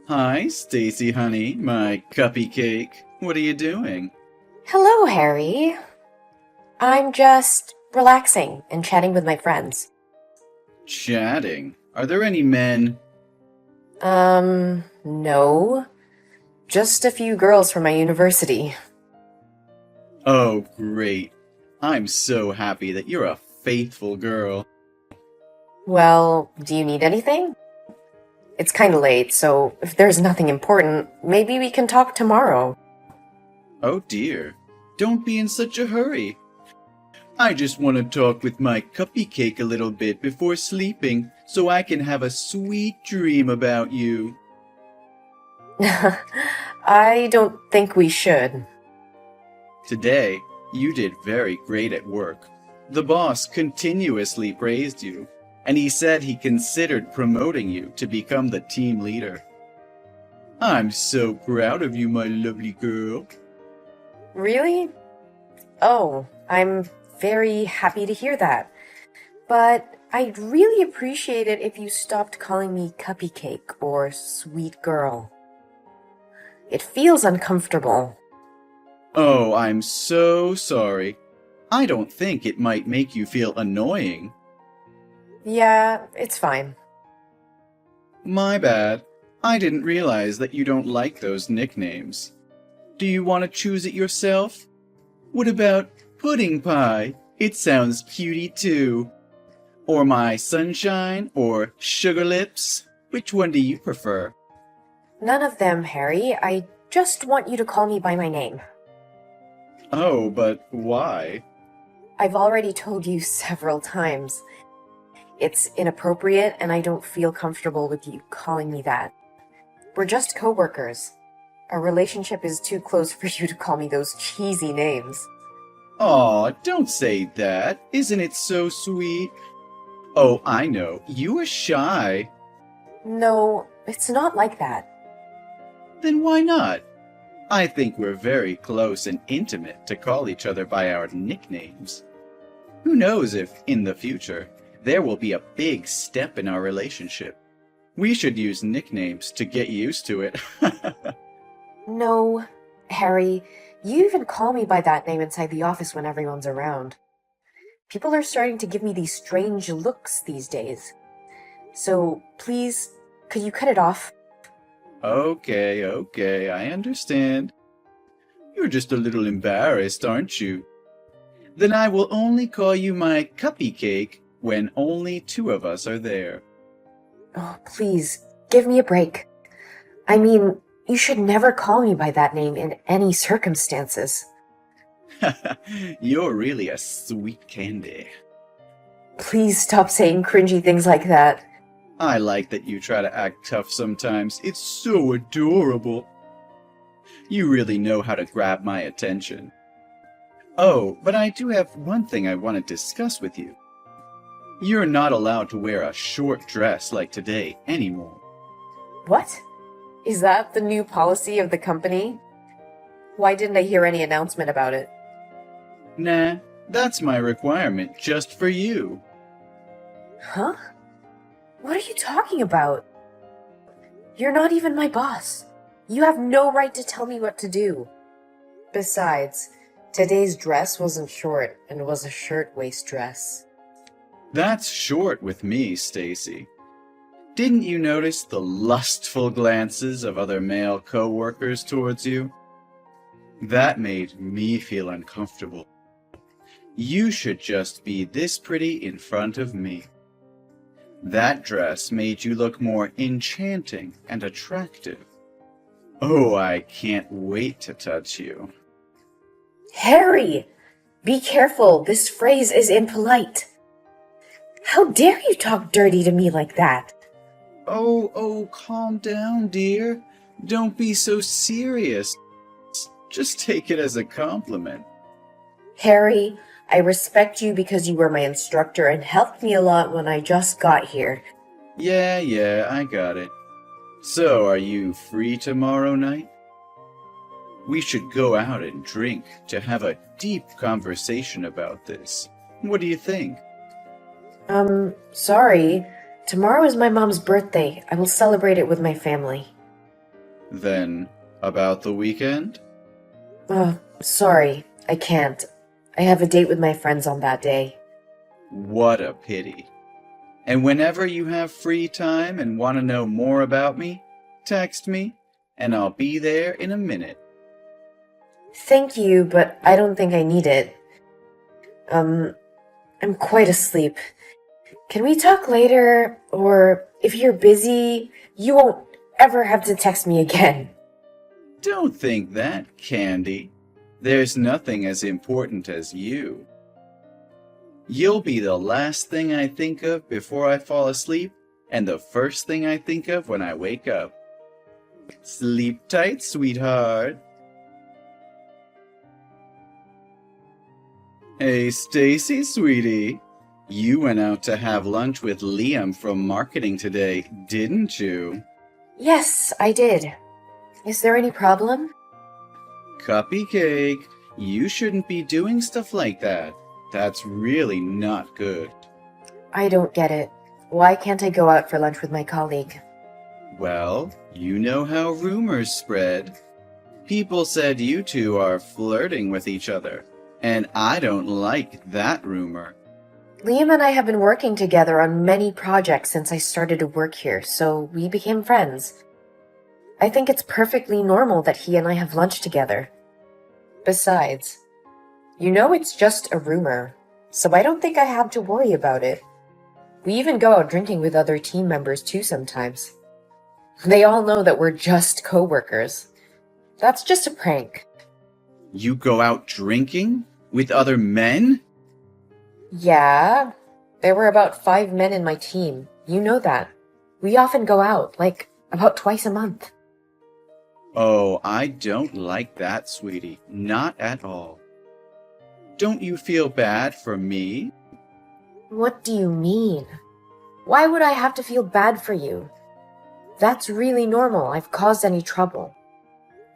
Hi, Stacy, honey, my cuppy cake. What are you doing? Hello, Harry. I'm just relaxing and chatting with my friends. Chatting. Are there any men? No. Just a few girls from my university. Oh, great. I'm so happy that you're a faithful girl. Well, do you need anything? It's kinda late, so if there's nothing important, maybe we can talk tomorrow. Oh dear. Don't be in such a hurry. I just want to talk with my cuppy cake a little bit before sleeping so I can have a sweet dream about you. I don't think we should. Today, you did very great at work. The boss continuously praised you, and he said he considered promoting you to become the team leader. I'm so proud of you, my lovely girl. Really? Oh, I'm very happy to hear that. But I'd really appreciate it if you stopped calling me Cuppy Cake or Sweet Girl. It feels uncomfortable. Oh, I'm so sorry. I don't think it might make you feel annoying. Yeah, it's fine. My bad. I didn't realize that you don't like those nicknames. Do you want to choose it yourself? What about Pudding Pie? It sounds cutie too. Or My Sunshine or Sugar Lips? Which one do you prefer? None of them, Harry. I just want you to call me by my name. Oh, but why? I've already told you several times. It's inappropriate and I don't feel comfortable with you calling me that. We're just coworkers. Our relationship is too close for you to call me those cheesy names. Aw, don't say that. Isn't it so sweet? Oh, I know. You are shy. No, it's not like that. Then why not? I think we're very close and intimate to call each other by our nicknames. Who knows if, in the future, there will be a big step in our relationship. We should use nicknames to get used to it. No, Harry, you even call me by that name inside the office when everyone's around. People are starting to give me these strange looks these days. So, please, could you cut it off? Okay, I understand. You're just a little embarrassed, aren't you? Then I will only call you my cuppy cake when only two of us are there. Oh, please, give me a break. I mean, you should never call me by that name in any circumstances. You're really a sweet candy. Please stop saying cringy things like that. I like that you try to act tough sometimes. It's so adorable. You really know how to grab my attention. Oh, but I do have one thing I want to discuss with you. You're not allowed to wear a short dress like today anymore. What? Is that the new policy of the company? Why didn't I hear any announcement about it? Nah, that's my requirement just for you. Huh? What are you talking about? You're not even my boss. You have no right to tell me what to do. Besides, today's dress wasn't short and was a shirtwaist dress. That's short with me, Stacy. Didn't you notice the lustful glances of other male co-workers towards you? That made me feel uncomfortable. You should just be this pretty in front of me. That dress made you look more enchanting and attractive. Oh, I can't wait to touch you. Harry! Be careful, this phrase is impolite. How dare you talk dirty to me like that? Oh, calm down, dear. Don't be so serious. Just take it as a compliment. Harry, I respect you because you were my instructor and helped me a lot when I just got here. Yeah, I got it. So, are you free tomorrow night? We should go out and drink to have a deep conversation about this. What do you think? Sorry. Tomorrow is my mom's birthday. I will celebrate it with my family. Then, about the weekend? Sorry, I can't. I have a date with my friends on that day. What a pity. And whenever you have free time and want to know more about me, text me, and I'll be there in a minute. Thank you, but I don't think I need it. I'm quite asleep. Can we talk later? Or if you're busy, you won't ever have to text me again. Don't think that, Candy. There's nothing as important as you. You'll be the last thing I think of before I fall asleep, and the first thing I think of when I wake up. Sleep tight, sweetheart. Hey, Stacy, sweetie. You went out to have lunch with Liam from marketing today, didn't you? Yes, I did. Is there any problem? Cupcake, you shouldn't be doing stuff like that. That's really not good. I don't get it. Why can't I go out for lunch with my colleague? Well, you know how rumors spread. People said you two are flirting with each other, and I don't like that rumor. Liam and I have been working together on many projects since I started to work here, so we became friends. I think it's perfectly normal that he and I have lunch together. Besides, you know it's just a rumor, so I don't think I have to worry about it. We even go out drinking with other team members too sometimes. They all know that we're just co-workers. That's just a prank. You go out drinking with other men? Yeah, there were about 5 men in my team. You know that. We often go out, like about twice a month. Oh, I don't like that, sweetie. Not at all. Don't you feel bad for me? What do you mean? Why would I have to feel bad for you? That's really normal. I've caused any trouble.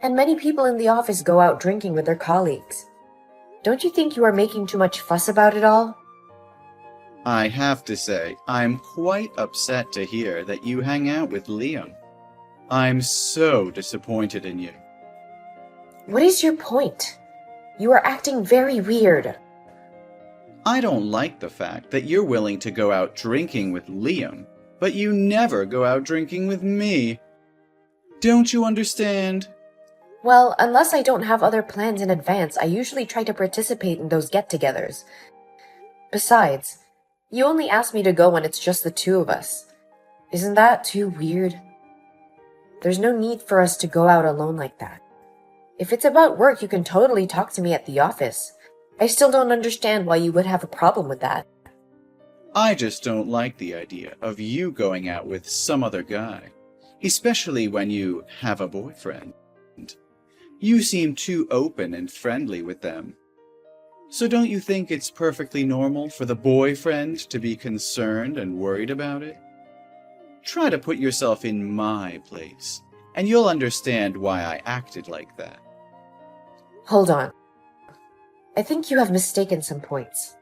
And many people in the office go out drinking with their colleagues. Don't you think you are making too much fuss about it all? I have to say, I'm quite upset to hear that you hang out with Liam. I'm so disappointed in you. What is your point? You are acting very weird. I don't like the fact that you're willing to go out drinking with Liam, but you never go out drinking with me. Don't you understand? Well, unless I don't have other plans in advance, I usually try to participate in those get-togethers. Besides, you only ask me to go when it's just the two of us. Isn't that too weird? There's no need for us to go out alone like that. If it's about work, you can totally talk to me at the office. I still don't understand why you would have a problem with that. I just don't like the idea of you going out with some other guy, especially when you have a boyfriend. You seem too open and friendly with them. So don't you think it's perfectly normal for the boyfriend to be concerned and worried about it? Try to put yourself in my place, and you'll understand why I acted like that. Hold on. I think you have mistaken some points.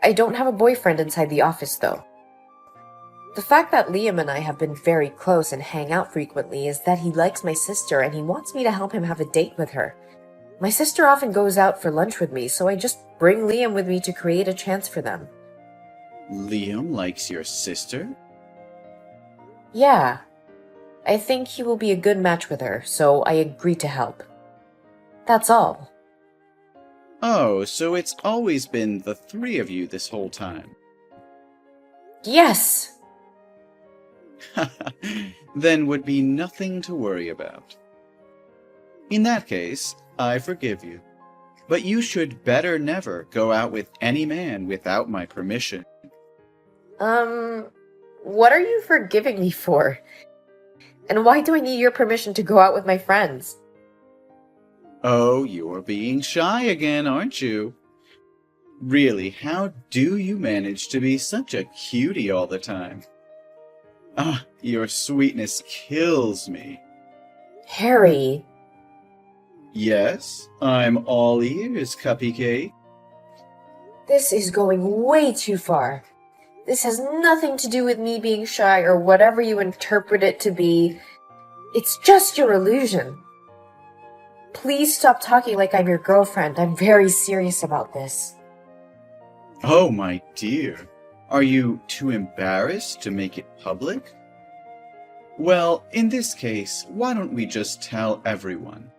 I don't have a boyfriend inside the office, though. The fact that Liam and I have been very close and hang out frequently is that he likes my sister and he wants me to help him have a date with her. My sister often goes out for lunch with me, so I just bring Liam with me to create a chance for them. Liam likes your sister? Yeah. I think he will be a good match with her, so I agreed to help. That's all. Oh, so it's always been the three of you this whole time. Yes! Then would be nothing to worry about. In that case, I forgive you. But you should better never go out with any man without my permission. What are you forgiving me for? And why do I need your permission to go out with my friends? Oh, you're being shy again, aren't you? Really, how do you manage to be such a cutie all the time? Ah, your sweetness kills me. Harry. Yes, I'm all ears, Cupcake. This is going way too far. This has nothing to do with me being shy or whatever you interpret it to be. It's just your illusion. Please stop talking like I'm your girlfriend. I'm very serious about this. Oh, my dear. Are you too embarrassed to make it public? Well, in this case, why don't we just tell everyone?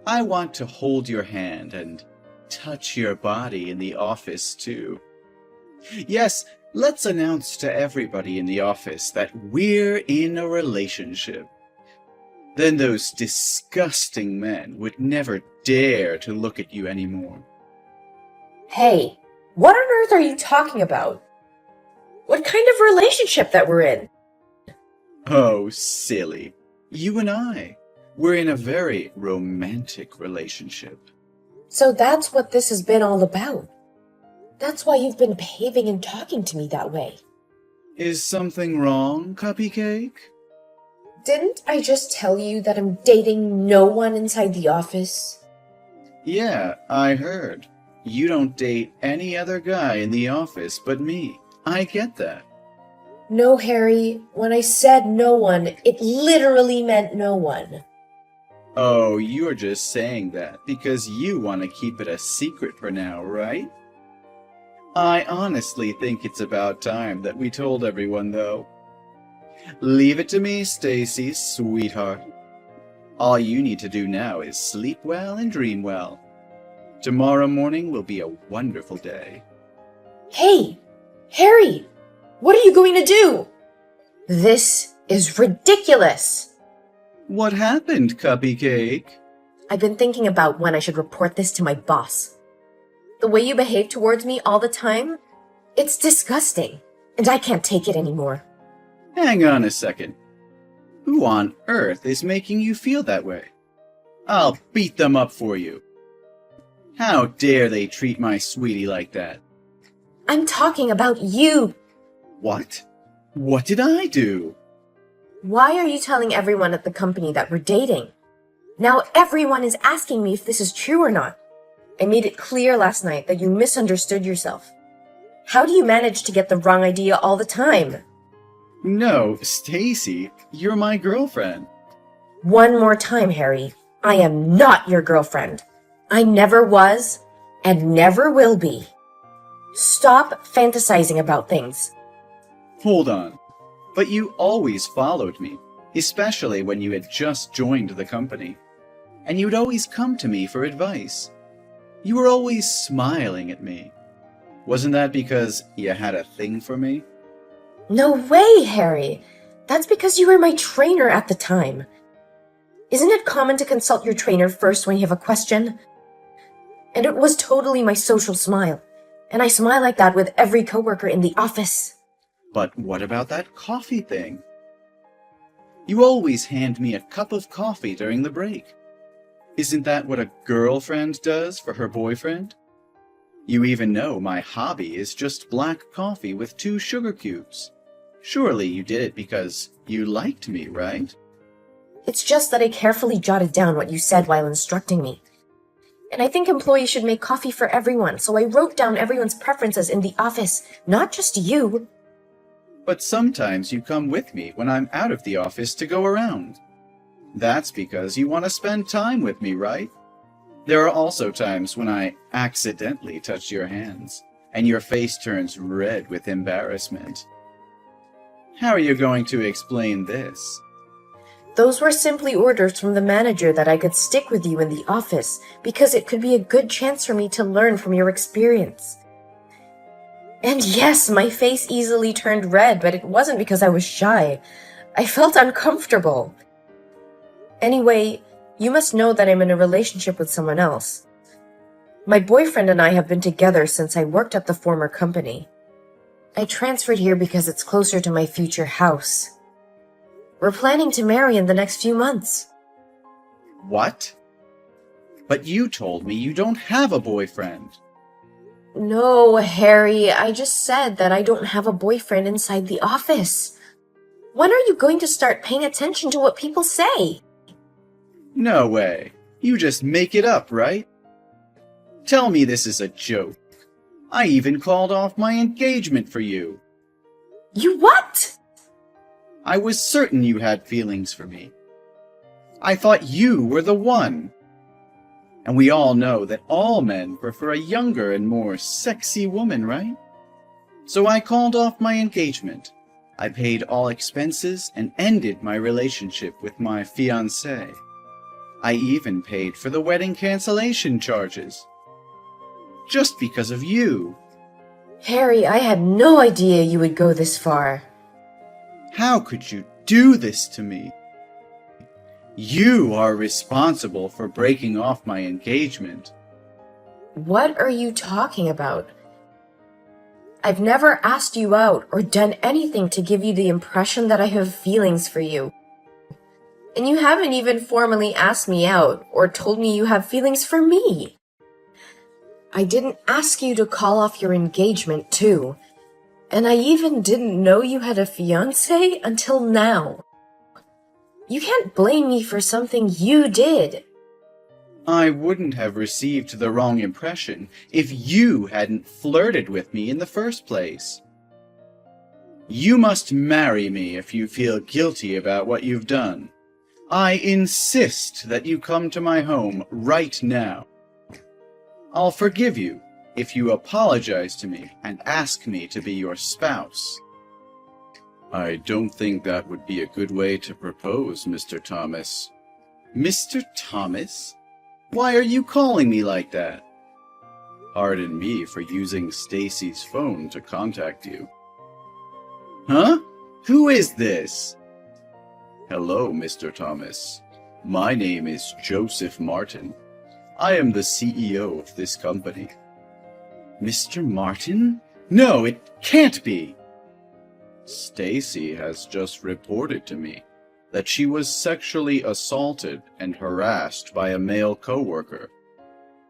I want to hold your hand and touch your body in the office, too. Yes, let's announce to everybody in the office that we're in a relationship. Then those disgusting men would never dare to look at you anymore. Hey, what on earth are you talking about? What kind of relationship that we're in? Oh, silly. You and I. We're in a very romantic relationship. So that's what this has been all about. That's why you've been behaving and talking to me that way. Is something wrong, Cupcake? Didn't I just tell you that I'm dating no one inside the office? Yeah, I heard. You don't date any other guy in the office but me. I get that. No, Harry. When I said no one, it literally meant no one. Oh, you're just saying that because you want to keep it a secret for now, right? I honestly think it's about time that we told everyone, though. Leave it to me, Stacy, sweetheart. All you need to do now is sleep well and dream well. Tomorrow morning will be a wonderful day. Hey, Harry, what are you going to do? This is ridiculous. What happened, Cupcake? I've been thinking about when I should report this to my boss. The way you behave towards me all the time, it's disgusting, and I can't take it anymore. Hang on a second. Who on earth is making you feel that way? I'll beat them up for you. How dare they treat my sweetie like that? I'm talking about you. What? What did I do? Why are you telling everyone at the company that we're dating? Now everyone is asking me if this is true or not. I made it clear last night that you misunderstood yourself. How do you manage to get the wrong idea all the time? No, Stacy, you're my girlfriend. One more time, Harry. I am not your girlfriend. I never was and never will be. Stop fantasizing about things. Hold on. But you always followed me, especially when you had just joined the company. And you'd always come to me for advice. You were always smiling at me. Wasn't that because you had a thing for me? No way, Harry. That's because you were my trainer at the time. Isn't it common to consult your trainer first when you have a question? And it was totally my social smile. And I smile like that with every coworker in the office. But what about that coffee thing? You always hand me a cup of coffee during the break. Isn't that what a girlfriend does for her boyfriend? You even know my hobby is just black coffee with 2 sugar cubes. Surely you did it because you liked me, right? It's just that I carefully jotted down what you said while instructing me. And I think employees should make coffee for everyone, so I wrote down everyone's preferences in the office, not just you. But sometimes you come with me when I'm out of the office to go around. That's because you want to spend time with me, right? There are also times when I accidentally touch your hands, and your face turns red with embarrassment. How are you going to explain this? Those were simply orders from the manager that I could stick with you in the office, because it could be a good chance for me to learn from your experience. And yes, my face easily turned red, but it wasn't because I was shy. I felt uncomfortable. Anyway, you must know that I'm in a relationship with someone else. My boyfriend and I have been together since I worked at the former company. I transferred here because it's closer to my future house. We're planning to marry in the next few months. What? But you told me you don't have a boyfriend. No, Harry, I just said that I don't have a boyfriend inside the office. When are you going to start paying attention to what people say? No way. You just make it up, right? Tell me this is a joke. I even called off my engagement for you. You what? I was certain you had feelings for me. I thought you were the one. And we all know that all men prefer a younger and more sexy woman, right? So I called off my engagement. I paid all expenses and ended my relationship with my fiancée. I even paid for the wedding cancellation charges. Just because of you. Harry, I had no idea you would go this far. How could you do this to me? You are responsible for breaking off my engagement. What are you talking about? I've never asked you out or done anything to give you the impression that I have feelings for you. And you haven't even formally asked me out or told me you have feelings for me. I didn't ask you to call off your engagement, too. And I even didn't know you had a fiancé until now. You can't blame me for something you did. I wouldn't have received the wrong impression if you hadn't flirted with me in the first place. You must marry me if you feel guilty about what you've done. I insist that you come to my home right now. I'll forgive you if you apologize to me and ask me to be your spouse. I don't think that would be a good way to propose, Mr. Thomas. Mr. Thomas? Why are you calling me like that? Pardon me for using Stacy's phone to contact you. Huh? Who is this? Hello, Mr. Thomas. My name is Joseph Martin. I am the CEO of this company. Mr. Martin? No, it can't be! Stacy has just reported to me that she was sexually assaulted and harassed by a male coworker,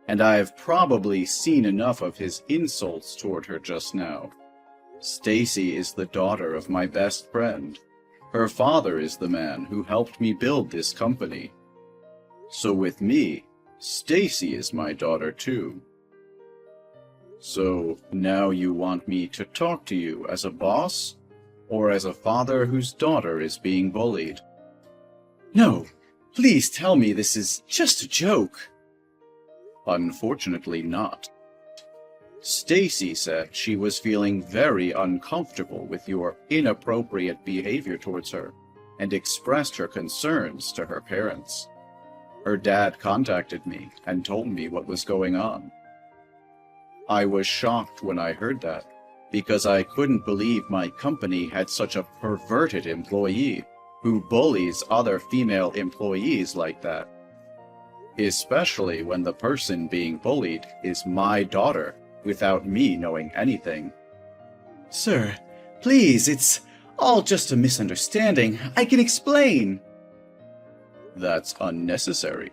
and I have probably seen enough of his insults toward her just now. Stacy is the daughter of my best friend. Her father is the man who helped me build this company. So with me, Stacy is my daughter too. So now you want me to talk to you as a boss, or as a father whose daughter is being bullied? No, please tell me this is just a joke. Unfortunately not. Stacy said she was feeling very uncomfortable with your inappropriate behavior towards her and expressed her concerns to her parents. Her dad contacted me and told me what was going on. I was shocked when I heard that, because I couldn't believe my company had such a perverted employee who bullies other female employees like that. Especially when the person being bullied is my daughter, without me knowing anything. Sir, please, it's all just a misunderstanding. I can explain. That's unnecessary.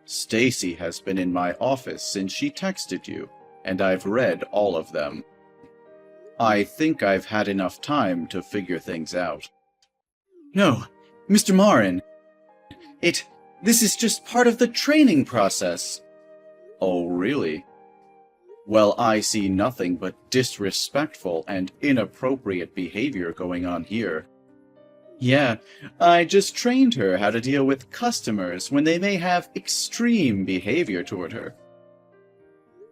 Stacy has been in my office since she texted you, and I've read all of them. I think I've had enough time to figure things out. No, Mr. Marin. This is just part of the training process. Oh, really? Well, I see nothing but disrespectful and inappropriate behavior going on here. Yeah, I just trained her how to deal with customers when they may have extreme behavior toward her.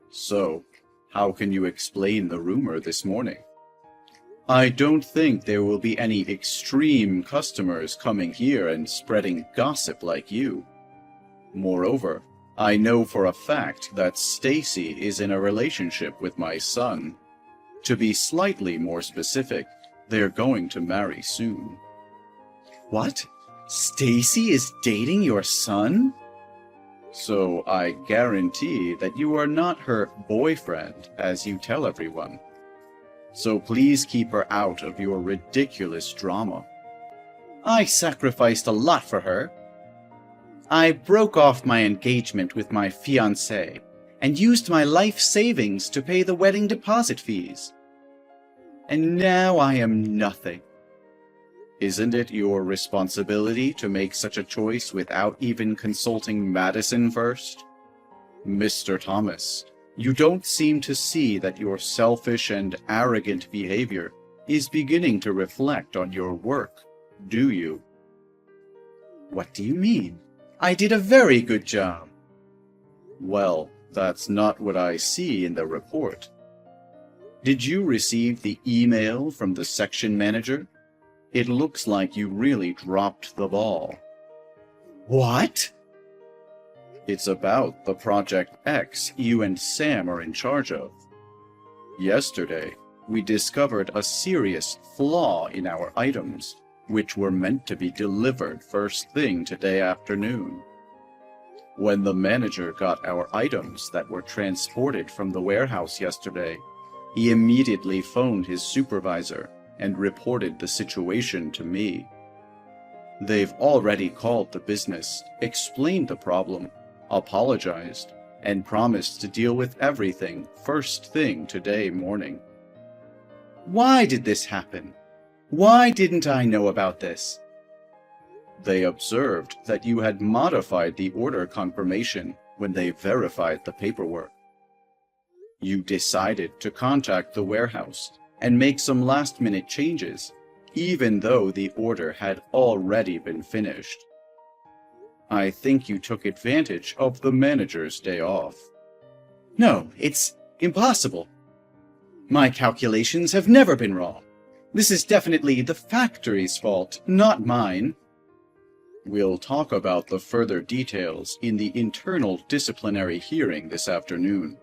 So, how can you explain the rumor this morning? I don't think there will be any extreme customers coming here and spreading gossip like you. Moreover, I know for a fact that Stacy is in a relationship with my son. To be slightly more specific, they're going to marry soon. What? Stacy is dating your son? So I guarantee that you are not her boyfriend, as you tell everyone. So please keep her out of your ridiculous drama. I sacrificed a lot for her. I broke off my engagement with my fiancée and used my life savings to pay the wedding deposit fees. And now I am nothing. Isn't it your responsibility to make such a choice without even consulting Madison first? Mr. Thomas, you don't seem to see that your selfish and arrogant behavior is beginning to reflect on your work. do you? What do you mean? I did a very good job. Well, that's not what I see in the report. Did you receive the email from the section manager? It looks like you really dropped the ball. What? It's about the Project X you and Sam are in charge of. Yesterday, we discovered a serious flaw in our items, which were meant to be delivered first thing today afternoon. When the manager got our items that were transported from the warehouse yesterday, he immediately phoned his supervisor and reported the situation to me. They've already called the business, explained the problem, apologized, and promised to deal with everything first thing today morning. Why did this happen? Why didn't I know about this? They observed that you had modified the order confirmation when they verified the paperwork. You decided to contact the warehouse and make some last-minute changes, even though the order had already been finished. I think you took advantage of the manager's day off. No, it's impossible. My calculations have never been wrong. This is definitely the factory's fault, not mine. We'll talk about the further details in the internal disciplinary hearing this afternoon.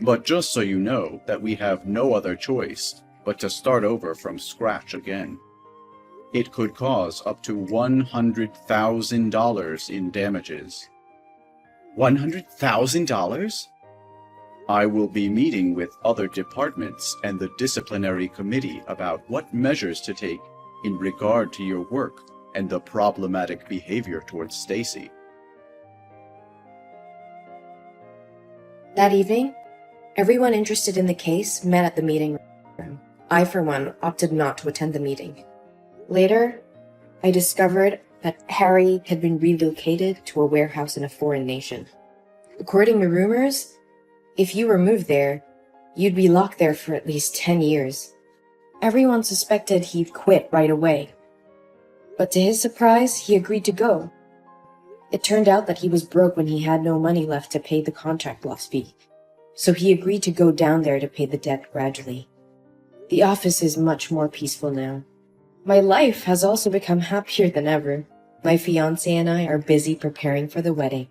But just so you know that we have no other choice but to start over from scratch again. It could cause up to $100,000 in damages. $100,000? I will be meeting with other departments and the disciplinary committee about what measures to take in regard to your work and the problematic behavior towards Stacy. That evening, everyone interested in the case met at the meeting room. I, for one, opted not to attend the meeting. Later, I discovered that Harry had been relocated to a warehouse in a foreign nation. According to rumors, if you were moved there, you'd be locked there for at least 10 years. Everyone suspected he'd quit right away. But to his surprise, he agreed to go. It turned out that he was broke when he had no money left to pay the contract loss fee, so he agreed to go down there to pay the debt gradually. The office is much more peaceful now. My life has also become happier than ever. My fiancé and I are busy preparing for the wedding.